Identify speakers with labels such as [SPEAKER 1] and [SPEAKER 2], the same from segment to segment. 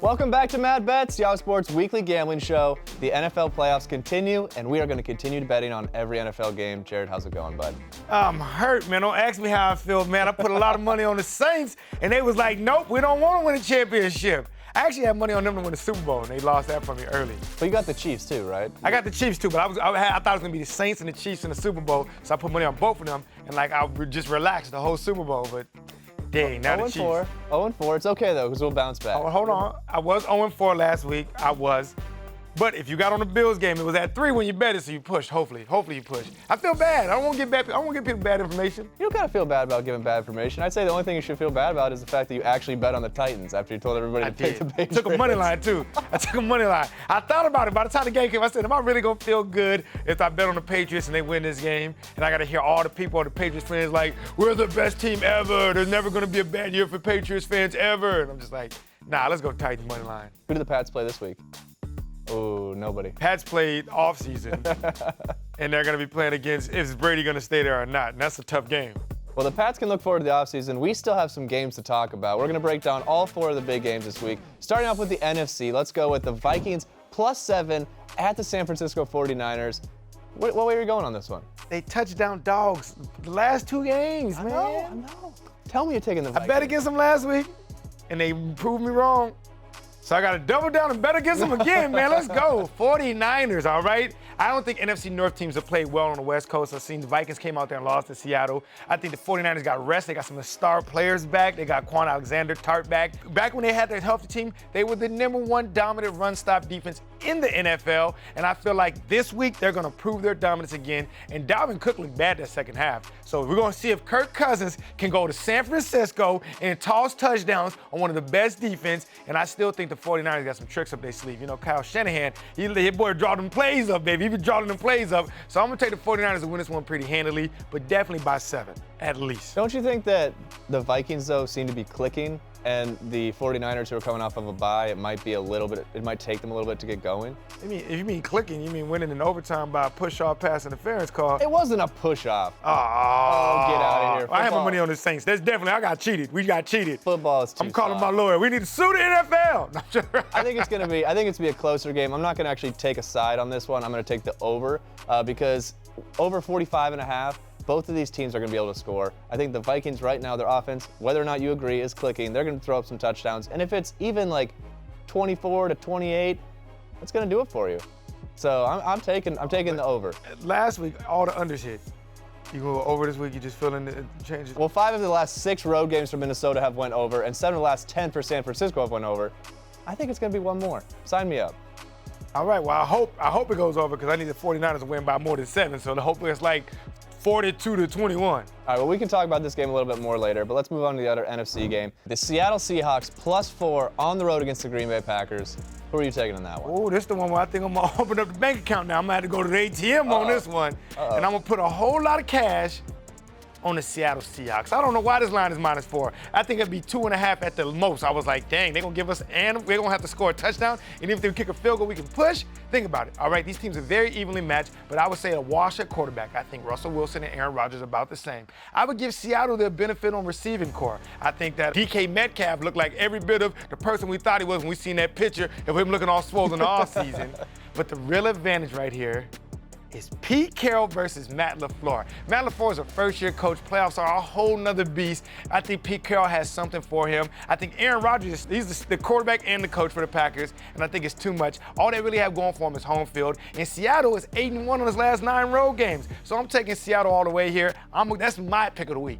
[SPEAKER 1] Welcome back to Mad Bets, Yahoo Sports weekly gambling show. The NFL playoffs continue, and we are going to continue betting on every NFL game. Jared, how's it going, bud?
[SPEAKER 2] I'm hurt, man. Don't ask me how I feel, man. I put a lot of money on the Saints, and they was like, nope, we don't want to win a championship. I actually had money on them to win the Super Bowl, and they lost that from me early.
[SPEAKER 1] But you got the Chiefs too, right?
[SPEAKER 2] I got the Chiefs too, but I thought it was going to be the Saints and the Chiefs in the Super Bowl, so I put money on both of them, and I would just relax the whole Super Bowl, but dang, now the Chiefs.
[SPEAKER 1] 0-4. It's okay, though, because we'll bounce back.
[SPEAKER 2] Oh, hold on. I was 0-4 last week. I was. But if you got on the Bills game, it was at 3 when you bet it, so you pushed, hopefully. Hopefully you pushed. I feel bad. I don't want to give people bad information.
[SPEAKER 1] You don't gotta feel bad about giving bad information. I'd say the only thing you should feel bad about is the fact that you actually bet on the Titans after you told everybody to pick the Patriots.
[SPEAKER 2] I took a money line, too. I thought about it. By the time the game came, I said, am I really going to feel good if I bet on the Patriots and they win this game? And I got to hear all the people, all the Patriots fans, like, we're the best team ever. There's never going to be a bad year for Patriots fans ever. And I'm just like, nah, let's go Titans money line.
[SPEAKER 1] Who do the Pats play this week? Oh, nobody.
[SPEAKER 2] Pats played offseason, and they're going to be playing against, is Brady going to stay there or not? And that's a tough game.
[SPEAKER 1] Well, the Pats can look forward to the offseason. We still have some games to talk about. We're going to break down all 4 of the big games this week. Starting off with the NFC, let's go with the Vikings +7 at the San Francisco 49ers. What way are you going on this one?
[SPEAKER 2] They touchdown dogs the last 2 games, man.
[SPEAKER 1] I know. Tell me you're taking the Vikings.
[SPEAKER 2] I bet against them last week, and they proved me wrong. So I got to double down and bet against them again, man. Let's go. 49ers, all right? I don't think NFC North teams have played well on the West Coast. I've seen the Vikings came out there and lost to Seattle. I think the 49ers got rest. They got some of the star players back. They got Quan Alexander-Tart back. Back when they had their healthy team, they were the #1 dominant run-stop defense in the NFL. And I feel like this week they're going to prove their dominance again. And Dalvin Cook looked bad that second half. So we're going to see if Kirk Cousins can go to San Francisco and toss touchdowns on one of the best defense. And I still think the 49ers got some tricks up their sleeve. You know, Kyle Shanahan, his boy draw them plays up, baby. He been drawing them plays up. So I'm going to take the 49ers to win this one pretty handily, but definitely by 7, at least.
[SPEAKER 1] Don't you think that the Vikings, though, seem to be clicking, and the 49ers who are coming off of a bye, it might take them a little bit to get going?
[SPEAKER 2] If you mean clicking, you mean winning in overtime by a push-off pass interference call.
[SPEAKER 1] It wasn't a push-off.
[SPEAKER 2] Oh,
[SPEAKER 1] get out of here.
[SPEAKER 2] I have my money on the Saints. I got cheated. We got cheated.
[SPEAKER 1] Football is too
[SPEAKER 2] I'm calling
[SPEAKER 1] soft.
[SPEAKER 2] my lawyer. We need to sue the NFL.
[SPEAKER 1] I think it's going to be a closer game. I'm not going to actually take a side on this one. I'm going to take the over because over 45.5. Both of these teams are going to be able to score. I think the Vikings right now, their offense, whether or not you agree, is clicking. They're going to throw up some touchdowns. And if it's even like 24-28, that's going to do it for you. So I'm taking the over.
[SPEAKER 2] Last week, all the unders hit. You go over this week, you just feeling the changes?
[SPEAKER 1] Well, 5 of the last 6 road games for Minnesota have went over, and 7 of the last 10 for San Francisco have went over. I think it's going to be one more. Sign me up.
[SPEAKER 2] All right, well, I hope it goes over because I need the 49ers to win by more than 7, so hopefully it's like 42-21. All
[SPEAKER 1] right, well, we can talk about this game a little bit more later, but let's move on to the other NFC game. The Seattle Seahawks +4 on the road against the Green Bay Packers. Who are you taking in that one?
[SPEAKER 2] Oh, this is the one where I think I'm going to open up the bank account now. I'm going to have to go to the ATM on this one. And I'm going to put a whole lot of cash on the Seattle Seahawks. I don't know why this line is -4. I think it'd be 2.5 at the most. I was like, dang, they're going to give us, and we're going to have to score a touchdown. And if they kick a field goal, we can push. Think about it. All right, these teams are very evenly matched, but I would say a wash at quarterback. I think Russell Wilson and Aaron Rodgers are about the same. I would give Seattle the benefit on receiving core. I think that DK Metcalf looked like every bit of the person we thought he was when we seen that picture of him looking all swollen in the offseason. But the real advantage right here is Pete Carroll versus Matt LaFleur. Matt LaFleur is a first-year coach. Playoffs are a whole nother beast. I think Pete Carroll has something for him. I think Aaron Rodgers, he's the quarterback and the coach for the Packers, and I think it's too much. All they really have going for him is home field. And Seattle is 8-1 on his last 9 road games. So I'm taking Seattle all the way here. That's my pick of the week.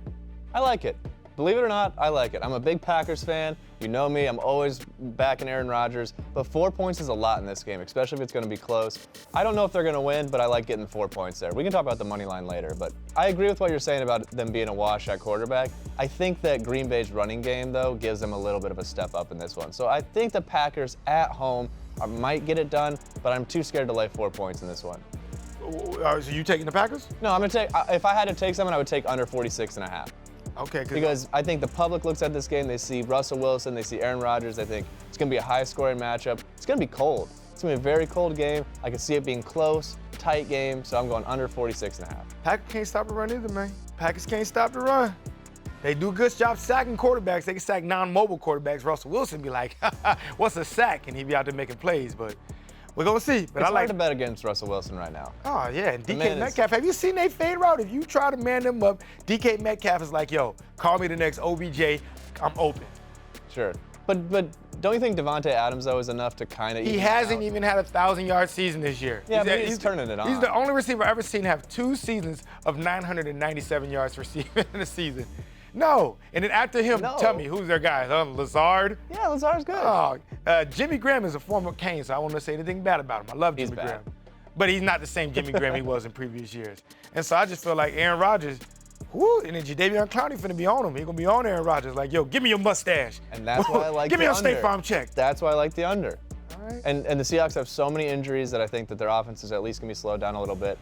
[SPEAKER 1] I like it. Believe it or not, I like it. I'm a big Packers fan. You know me, I'm always backing Aaron Rodgers. But 4 points is a lot in this game, especially if it's going to be close. I don't know if they're going to win, but I like getting 4 points there. We can talk about the money line later, but I agree with what you're saying about them being a wash at quarterback. I think that Green Bay's running game, though, gives them a little bit of a step up in this one. So I think the Packers at home might get it done, but I'm too scared to lay 4 points in this one.
[SPEAKER 2] So you taking the Packers?
[SPEAKER 1] No, I'm going to take, if I had to take someone, I would take under 46.5.
[SPEAKER 2] Okay.
[SPEAKER 1] Because I think the public looks at this game, they see Russell Wilson, they see Aaron Rodgers, they think it's going to be a high-scoring matchup. It's going to be cold. It's going to be a very cold game. I can see it being close, tight game, so I'm going under 46.5.
[SPEAKER 2] Packers can't stop the run either, man. Packers can't stop the run. They do a good job sacking quarterbacks. They can sack non-mobile quarterbacks. Russell Wilson be like, what's a sack? And he'd be out there making plays. But we're going to see. But
[SPEAKER 1] It's
[SPEAKER 2] I like
[SPEAKER 1] hard to bet against Russell Wilson right now.
[SPEAKER 2] Oh, yeah. And DK
[SPEAKER 1] man
[SPEAKER 2] Metcalf, have you seen they fade route? If you try to man them up, DK Metcalf is like, yo, call me the next OBJ. I'm open.
[SPEAKER 1] Sure. But don't you think Devontae Adams, though, is enough to kind of
[SPEAKER 2] He hasn't even had a 1,000-yard season this year.
[SPEAKER 1] Yeah, but he's turning it on.
[SPEAKER 2] He's the only receiver I've ever seen have 2 seasons of 997 yards receiving in a season. No. And then after him, tell me, who's their guy? Lazard?
[SPEAKER 1] Yeah, Lazard's good.
[SPEAKER 2] Oh, Jimmy Graham is a former Cane, so I won't say anything bad about him. I love Jimmy Graham. But he's not the same Jimmy Graham he was in previous years. And so I just feel like Aaron Rodgers, and then Jadeveon Clowney finna be on him. He gonna be on Aaron Rodgers like, yo, give me your mustache.
[SPEAKER 1] And that's why I like
[SPEAKER 2] give
[SPEAKER 1] the
[SPEAKER 2] me your
[SPEAKER 1] under.
[SPEAKER 2] State Farm check.
[SPEAKER 1] That's why I like the under.
[SPEAKER 2] All right.
[SPEAKER 1] And the Seahawks have so many injuries that I think that their offense is at least gonna be slowed down a little bit.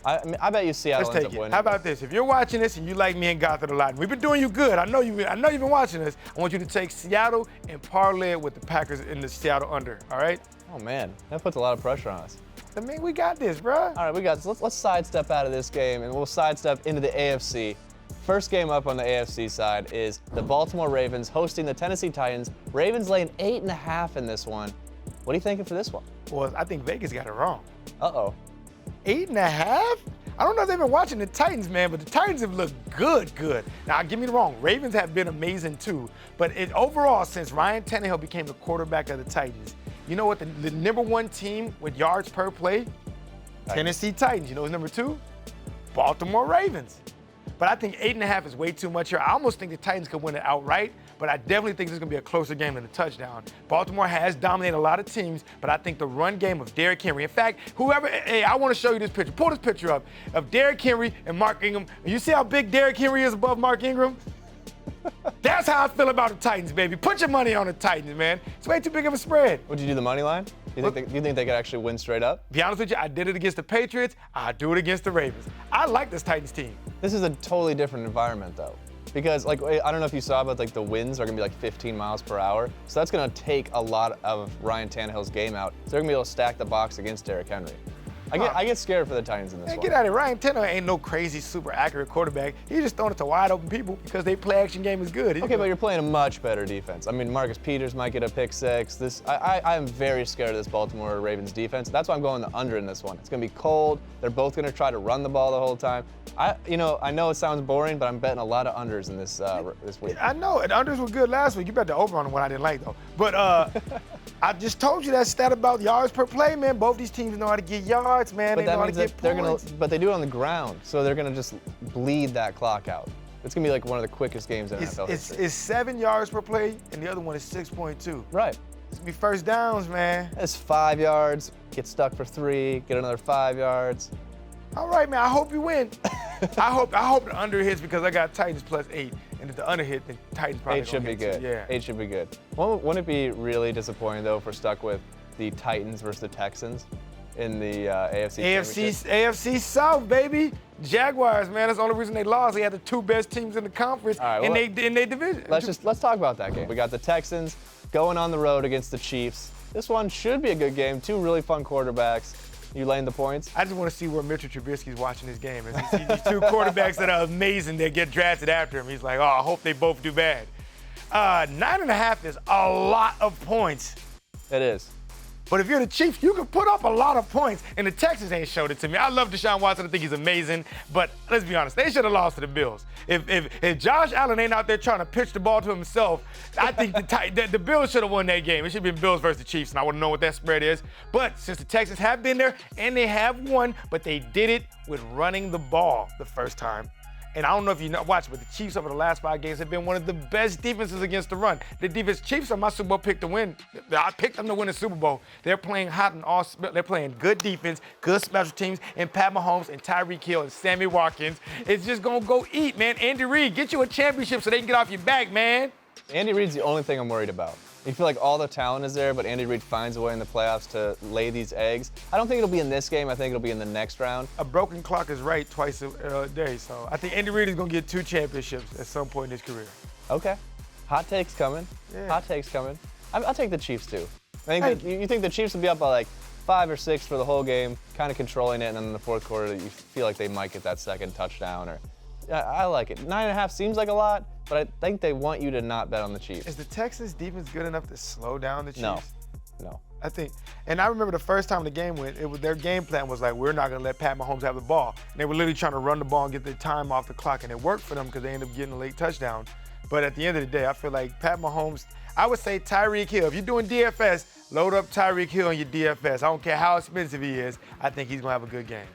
[SPEAKER 1] I bet you Seattle
[SPEAKER 2] Let's
[SPEAKER 1] ends
[SPEAKER 2] take
[SPEAKER 1] up
[SPEAKER 2] it.
[SPEAKER 1] winning.
[SPEAKER 2] How about this? If you're watching this and you like me and Gothard a lot, and we've been doing you good. I know you've been watching this. I want you to take Seattle and parlay it with the Packers in the Seattle under. All right?
[SPEAKER 1] Oh man, that puts a lot of pressure on us.
[SPEAKER 2] I mean, we got this, bro.
[SPEAKER 1] All right, we got this. Let's sidestep out of this game and we'll sidestep into the AFC. First game up on the AFC side is the Baltimore Ravens hosting the Tennessee Titans. Ravens laying 8.5 in this one. What are you thinking for this one?
[SPEAKER 2] Well, I think Vegas got it wrong.
[SPEAKER 1] Uh-oh.
[SPEAKER 2] 8.5? I don't know if they've been watching the Titans, man, but the Titans have looked good. Now, get me wrong, Ravens have been amazing too, but overall, since Ryan Tannehill became the quarterback of the Titans, you know what the number 1 team with yards per play? Tennessee Titans. You know who's number 2? Baltimore Ravens. But I think 8.5 is way too much here. I almost think the Titans could win it outright, but I definitely think this is going to be a closer game than a touchdown. Baltimore has dominated a lot of teams, but I think the run game of Derrick Henry. In fact, I want to show you this picture. Pull this picture up of Derrick Henry and Mark Ingram. You see how big Derrick Henry is above Mark Ingram? That's how I feel about the Titans, baby. Put your money on the Titans, man. It's way too big of a spread.
[SPEAKER 1] Would you do the money line? You think they could actually win straight up?
[SPEAKER 2] Be honest with you, I did it against the Patriots. I do it against the Ravens. I like this Titans team.
[SPEAKER 1] This is a totally different environment, though. Because, I don't know if you saw, but, the winds are going to be, 15 miles per hour. So that's going to take a lot of Ryan Tannehill's game out. So they're going to be able to stack the box against Derrick Henry. I get scared for the Titans in this one.
[SPEAKER 2] Get out of it. Ryan Tannehill ain't no crazy, super accurate quarterback. He's just throwing it to wide open people because their play action game is good.
[SPEAKER 1] Okay, but you're playing a much better defense. I mean, Marcus Peters might get a pick 6. I am very scared of this Baltimore Ravens defense. That's why I'm going the under in this one. It's going to be cold. They're both going to try to run the ball the whole time. I know it sounds boring, but I'm betting a lot of unders in this week.
[SPEAKER 2] I know, and unders were good last week. You bet the over on the one I didn't like, though. But I just told you that stat about yards per play, man. Both these teams know how to get yards, man.
[SPEAKER 1] But
[SPEAKER 2] they know how to get
[SPEAKER 1] points. But they do it on the ground, so they're gonna just bleed that clock out. It's gonna be one of the quickest games in NFL history.
[SPEAKER 2] It's 7 yards per play, and the other one is 6.2.
[SPEAKER 1] Right.
[SPEAKER 2] It's gonna be first downs, man.
[SPEAKER 1] It's 5 yards. Get stuck for 3. Get another 5 yards.
[SPEAKER 2] All right, man. I hope you win. I hope the under hits because I got Titans +8, and if the under hit, then Titans probably
[SPEAKER 1] 8 should be good.
[SPEAKER 2] Yeah.
[SPEAKER 1] 8 should be good. Wouldn't it be really disappointing though if we're stuck with the Titans versus the Texans in the
[SPEAKER 2] AFC South, baby. Jaguars, man. That's the only reason they lost. They had the 2 best teams in the conference in their division.
[SPEAKER 1] Let's talk about that game. We got the Texans going on the road against the Chiefs. This one should be a good game. 2 really fun quarterbacks. You laying the points?
[SPEAKER 2] I just want to see where Mitchell Trubisky's watching this game. As he sees these 2 quarterbacks that are amazing that get drafted after him. He's like, oh, I hope they both do bad. 9.5 is a lot of points.
[SPEAKER 1] It is.
[SPEAKER 2] But if you're the Chiefs, you can put up a lot of points, and the Texans ain't showed it to me. I love Deshaun Watson. I think he's amazing, but let's be honest. They should have lost to the Bills. If Josh Allen ain't out there trying to pitch the ball to himself, I think the Bills should have won that game. It should have been Bills versus the Chiefs, and I want to know what that spread is. But since the Texans have been there, and they have won, but they did it with running the ball the first time. And I don't know if you watch, but the Chiefs over the last 5 games have been one of the best defenses against the run. The defense, Chiefs are my Super Bowl pick to win. I picked them to win the Super Bowl. They're playing hot and all. They're playing good defense, good special teams, and Pat Mahomes and Tyreek Hill and Sammy Watkins. It's just gonna go eat, man. Andy Reid, get you a championship so they can get off your back, man.
[SPEAKER 1] Andy Reid's the only thing I'm worried about. You feel like all the talent is there, but Andy Reid finds a way in the playoffs to lay these eggs. I don't think it'll be in this game. I think it'll be in the next round.
[SPEAKER 2] A broken clock is right twice a day, so I think Andy Reid is going to get 2 championships at some point in his career.
[SPEAKER 1] Okay. Hot takes coming.
[SPEAKER 2] Yeah.
[SPEAKER 1] Hot takes coming. I'll take the Chiefs, too. You think the Chiefs will be up by 5 or 6 for the whole game, kind of controlling it, and then in the fourth quarter you feel like they might get that second touchdown. I like it. 9.5 seems like a lot, but I think they want you to not bet on the Chiefs.
[SPEAKER 2] Is the Texans defense good enough to slow down the Chiefs?
[SPEAKER 1] No.
[SPEAKER 2] I think, and I remember the first time the game went, their game plan was like, we're not going to let Pat Mahomes have the ball. And they were literally trying to run the ball and get the time off the clock, and it worked for them because they ended up getting a late touchdown. But at the end of the day, I feel like Pat Mahomes, I would say Tyreek Hill. If you're doing DFS, load up Tyreek Hill on your DFS. I don't care how expensive he is. I think he's going to have a good game.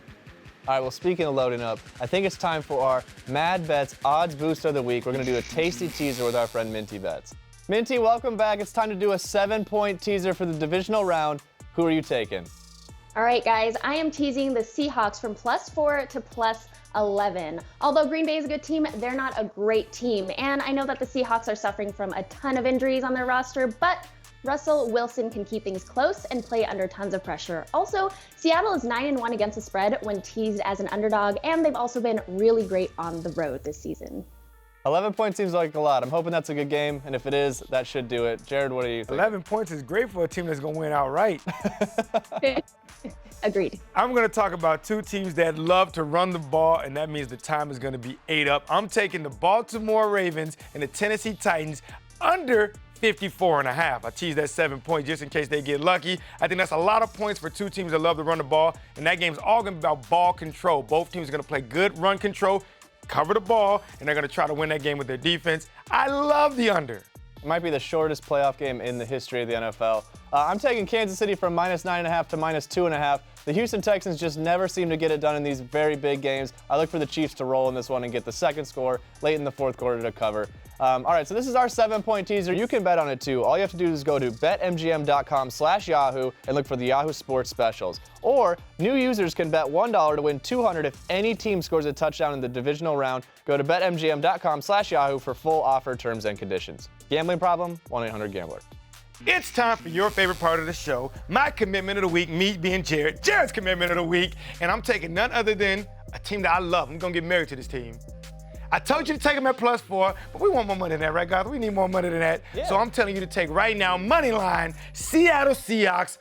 [SPEAKER 1] All right, well, speaking of loading up, I think it's time for our Mad Bets Odds Boost of the Week. We're going to do a tasty teaser with our friend Minty Bets. Minty, welcome back. It's time to do a 7-point teaser for the divisional round. Who are you taking?
[SPEAKER 3] All right, guys, I am teasing the Seahawks from +4 to +11. Although Green Bay is a good team, they're not a great team. And I know that the Seahawks are suffering from a ton of injuries on their roster, but Russell Wilson can keep things close and play under tons of pressure. Also, Seattle is 9-1 against the spread when teased as an underdog, and they've also been really great on the road this season.
[SPEAKER 1] 11 points seems like a lot. I'm hoping that's a good game, and if it is, that should do it. Jared, what do you think?
[SPEAKER 2] 11 points is great for a team that's going to win outright.
[SPEAKER 3] Agreed.
[SPEAKER 2] I'm going to talk about two teams that love to run the ball, and that means the time is going to be 8 up. I'm taking the Baltimore Ravens and the Tennessee Titans under 54.5. I teased that 7 points just in case they get lucky. I think that's a lot of points for two teams that love to run the ball, and that game's all going to be about ball control. Both teams are going to play good run control, cover the ball, and they're going to try to win that game with their defense. I love the under.
[SPEAKER 1] It might be the shortest playoff game in the history of the NFL. I'm taking Kansas City from -9.5 to -2.5. The Houston Texans just never seem to get it done in these very big games. I look for the Chiefs to roll in this one and get the second score late in the fourth quarter to cover. All right, so this is our 7-point teaser. You can bet on it too. All you have to do is go to betmgm.com/Yahoo and look for the Yahoo Sports Specials. Or new users can bet $1 to win $200 if any team scores a touchdown in the divisional round. Go to betmgm.com/Yahoo for full offer terms and conditions. Gambling problem? 1-800-GAMBLER.
[SPEAKER 2] It's time for your favorite part of the show, my commitment of the week, me being Jared, Jared's commitment of the week, and I'm taking none other than a team that I love. I'm going to get married to this team. I told you to take them at +4, but we want more money than that, right, guys? We need more money than that.
[SPEAKER 1] Yeah.
[SPEAKER 2] So I'm telling you to take right now, money line, Seattle Seahawks.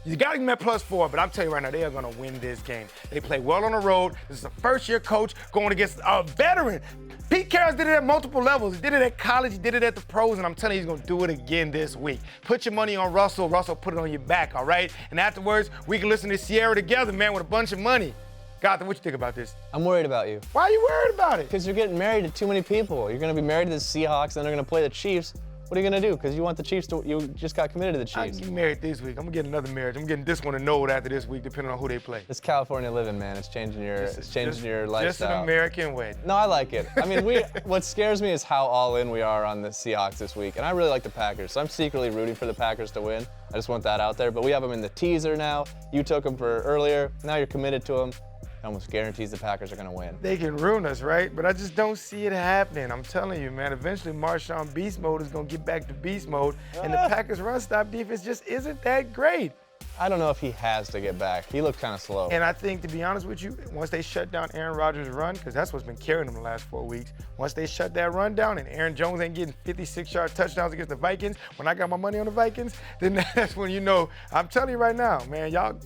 [SPEAKER 2] You got to get them at +4, but I'm telling you right now, they are going to win this game. They play well on the road. This is a first-year coach going against a veteran. Pete Carroll did it at multiple levels. He did it at college. He did it at the pros, and I'm telling you, he's going to do it again this week. Put your money on Russell. Russell, put it on your back, all right? And afterwards, we can listen to Sierra together, man, with a bunch of money. Gotham, what you think about this?
[SPEAKER 1] I'm worried about you.
[SPEAKER 2] Why are you worried about it?
[SPEAKER 1] Because you're getting married to too many people. You're going to be married to the Seahawks, then they're going to play the Chiefs. What are you going to do? Because you want the Chiefs to, you just got committed to the
[SPEAKER 2] I
[SPEAKER 1] Chiefs.
[SPEAKER 2] get married this week. I'm going to get another marriage. I'm getting this one annulled after this week, depending on who they play.
[SPEAKER 1] It's California living, man. It's changing your, your lifestyle.
[SPEAKER 2] Just an American wedding.
[SPEAKER 1] No, I like it. I mean, what scares me is how all in we are on the Seahawks this week. And I really like the Packers, so I'm secretly rooting for the Packers to win. I just want that out there. But we have them in the teaser now. You took them for earlier. Now you're committed to them. It almost guarantees the Packers are going to win.
[SPEAKER 2] They can ruin us, right? But I just don't see it happening. I'm telling you, man, eventually Marshawn Beast Mode is going to get back to beast mode, and the Packers' run-stop defense just isn't that great.
[SPEAKER 1] I don't know if he has to get back. He looked kind of slow.
[SPEAKER 2] And I think, to be honest with you, once they shut down Aaron Rodgers' run, because that's what's been carrying them the last 4 weeks, once they shut that run down and Aaron Jones ain't getting 56-yard touchdowns against the Vikings, when I got my money on the Vikings, then that's when you know. I'm telling you right now, man, y'all,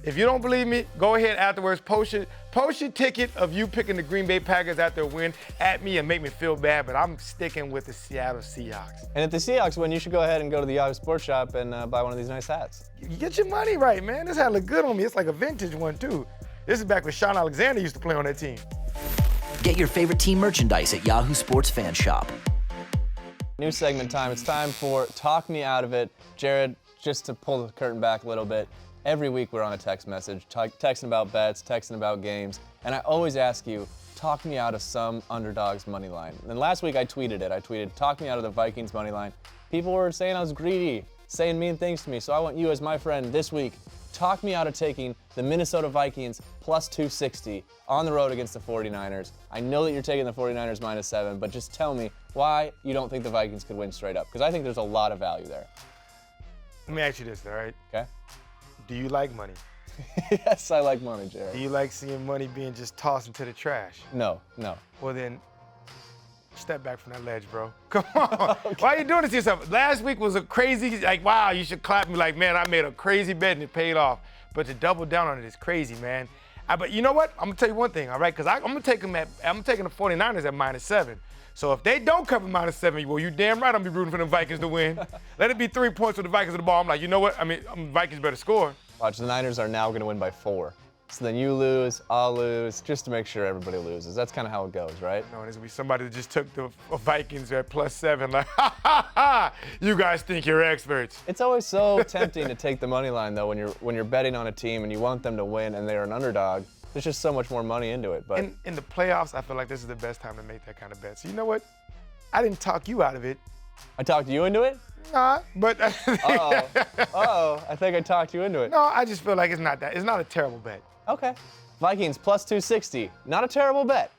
[SPEAKER 2] if you don't believe me, go ahead afterwards, post your ticket of you picking the Green Bay Packers after a win at me and make me feel bad, but I'm sticking with the Seattle Seahawks.
[SPEAKER 1] And if the Seahawks win, you should go ahead and go to the Yahoo Sports Shop and buy one of these nice hats.
[SPEAKER 2] You get your money right, man. This hat look good on me. It's like a vintage one, too. This is back when Sean Alexander used to play on that team.
[SPEAKER 4] Get your favorite team merchandise at Yahoo Sports Fan Shop.
[SPEAKER 1] New segment time. It's time for Talk Me Out of It. Jared, just to pull the curtain back a little bit, every week we're on a text message, texting about bets, texting about games, and I always ask you, talk me out of some underdog's money line. And last week I tweeted it. I tweeted, talk me out of the Vikings money line. People were saying I was greedy, saying mean things to me, so I want you as my friend this week, talk me out of taking the Minnesota Vikings plus 260 on the road against the 49ers. I know that you're taking the 49ers -7, but just tell me why you don't think the Vikings could win straight up, because I think there's a lot of value there.
[SPEAKER 2] Let me ask you this, all right?
[SPEAKER 1] Okay?
[SPEAKER 2] Do you like money?
[SPEAKER 1] Yes, I like money, Jared.
[SPEAKER 2] Do you like seeing money being just tossed into the trash?
[SPEAKER 1] No.
[SPEAKER 2] Well, then, step back from that ledge, bro. Come on. Okay. Why are you doing this to yourself? Last week was a crazy, like, wow, you should clap me like, man, I made a crazy bet and it paid off. But to double down on it is crazy, man. But you know what? I'm going to tell you one thing, all right? Because I'm taking the 49ers at -7. So if they don't cover -7, well, you damn right I'm be rooting for the Vikings to win. Let it be 3 points with the Vikings at the ball. I'm like, you know what? I mean, Vikings better score.
[SPEAKER 1] Watch, the Niners are now going to win by 4. So then you lose, I'll lose, just to make sure everybody loses. That's kind of how it goes, right?
[SPEAKER 2] No, there's going to be somebody that just took the Vikings at +7. Like, ha, ha, ha, you guys think you're experts.
[SPEAKER 1] It's always so tempting to take the money line, though, when you're betting on a team and you want them to win and they're an underdog. There's just so much more money into it. But
[SPEAKER 2] in the playoffs, I feel like this is the best time to make that kind of bet. So you know what? I didn't talk you out of it.
[SPEAKER 1] I talked you into it?
[SPEAKER 2] Nah, but
[SPEAKER 1] Uh-oh, I think I talked you into it.
[SPEAKER 2] no, I just feel like it's not a terrible bet.
[SPEAKER 1] Okay. Vikings +260. Not a terrible bet.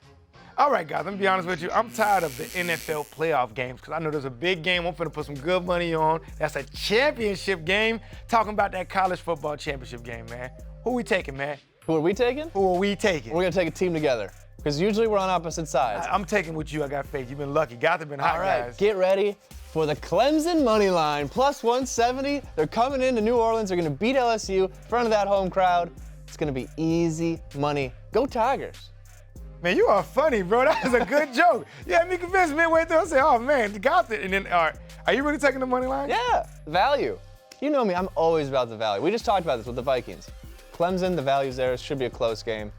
[SPEAKER 2] All right, guys, let me be honest with you. I'm tired of the NFL playoff games because I know there's a big game I'm finna put some good money on. That's a championship game. Talking about that college football championship game, man. Who we taking, man?
[SPEAKER 1] Who are we taking?
[SPEAKER 2] Who are we taking?
[SPEAKER 1] We're going to take a team together. Because usually we're on opposite sides.
[SPEAKER 2] I'm taking with you. I got faith. You've been lucky. Gotham been hot,
[SPEAKER 1] All right,
[SPEAKER 2] guys.
[SPEAKER 1] get ready for the Clemson money line, +170. They're coming into New Orleans. They're going to beat LSU in front of that home crowd. It's going to be easy money. Go Tigers.
[SPEAKER 2] Man, you are funny, bro. That was a good joke. You had me convinced midway through. I said, oh, man, Gotham. And then, all right, are you really taking the money line?
[SPEAKER 1] Yeah, value. You know me, I'm always about the value. We just talked about this with the Vikings. Clemson, the value's there. It should be a close game.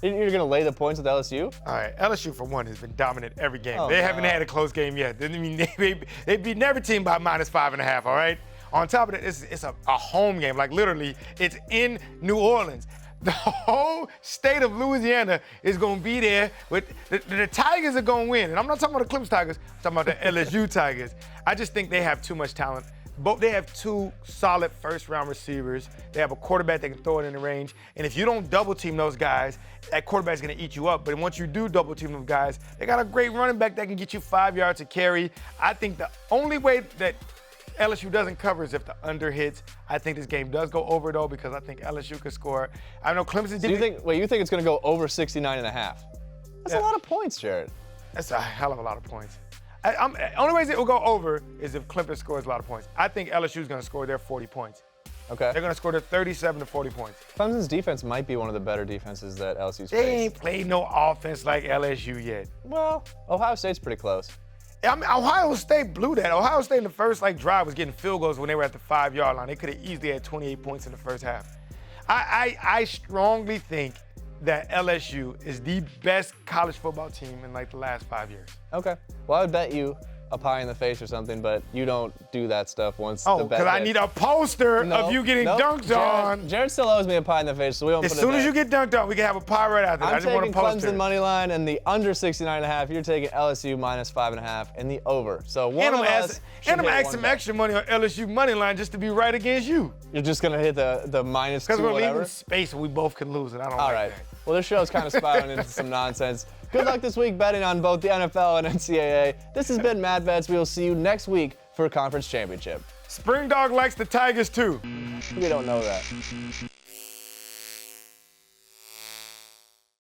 [SPEAKER 1] You're going to lay the points with LSU?
[SPEAKER 2] All right, LSU, for one, has been dominant every game.
[SPEAKER 1] Oh,
[SPEAKER 2] they
[SPEAKER 1] no.
[SPEAKER 2] haven't had a close game yet. I mean, they beat every team by -5.5, all right? On top of that, it's a home game. Like, literally, it's in New Orleans. The whole state of Louisiana is going to be there. With the Tigers are going to win. And I'm not talking about the Clemson Tigers. I'm talking about the LSU Tigers. I just think they have too much talent. They have 2 solid first-round receivers. They have a quarterback that can throw it in the range. And if you don't double-team those guys, that quarterback's going to eat you up. But once you do double-team those guys, they got a great running back that can get you 5 yards a carry. I think the only way that LSU doesn't cover is if the under hits. I think this game does go over, though, because I think LSU could score. I know Clemson did.
[SPEAKER 1] You think it's going to go over 69.5? That's a lot of points, Jared.
[SPEAKER 2] That's a hell of a lot of points. Only way it will go over is if Clemson scores a lot of points. I think LSU is going to score their 40 points.
[SPEAKER 1] Okay.
[SPEAKER 2] They're going to score their 37 to 40 points.
[SPEAKER 1] Clemson's defense might be one of the better defenses that LSU's
[SPEAKER 2] They
[SPEAKER 1] faced.
[SPEAKER 2] ain't played no offense like LSU yet.
[SPEAKER 1] Well, Ohio State's pretty close.
[SPEAKER 2] I mean, Ohio State blew that. Ohio State in the first drive was getting field goals when they were at the 5-yard line. They could have easily had 28 points in the first half. I strongly think that LSU is the best college football team in like the last 5 years.
[SPEAKER 1] Okay. Well, I would bet you a pie in the face or something, but you don't do that stuff once the bet
[SPEAKER 2] because I
[SPEAKER 1] hits.
[SPEAKER 2] need a poster of you getting dunked on.
[SPEAKER 1] Jared still owes me a pie in the face, so we won't
[SPEAKER 2] As
[SPEAKER 1] put it
[SPEAKER 2] soon as
[SPEAKER 1] there.
[SPEAKER 2] you get dunked on, we can have a pie right after that. I
[SPEAKER 1] I'm
[SPEAKER 2] just want a
[SPEAKER 1] taking
[SPEAKER 2] poster.
[SPEAKER 1] Clemson money line and the under 69.5. You're taking LSU -5.5 and the over. So one of us should
[SPEAKER 2] and I'm
[SPEAKER 1] hit
[SPEAKER 2] asking
[SPEAKER 1] one
[SPEAKER 2] some
[SPEAKER 1] bet.
[SPEAKER 2] extra money on LSU money line just to be right against you.
[SPEAKER 1] You're just gonna hit the -2
[SPEAKER 2] Because we're
[SPEAKER 1] whatever.
[SPEAKER 2] leaving space and we both can lose, and I don't
[SPEAKER 1] All
[SPEAKER 2] like
[SPEAKER 1] right.
[SPEAKER 2] that.
[SPEAKER 1] Well, this show's kind of spiraling into some nonsense. Good luck this week betting on both the NFL and NCAA. This has been Mad Bets. We will see you next week for a conference championship.
[SPEAKER 2] Spring Dog likes the Tigers too.
[SPEAKER 1] We don't know that.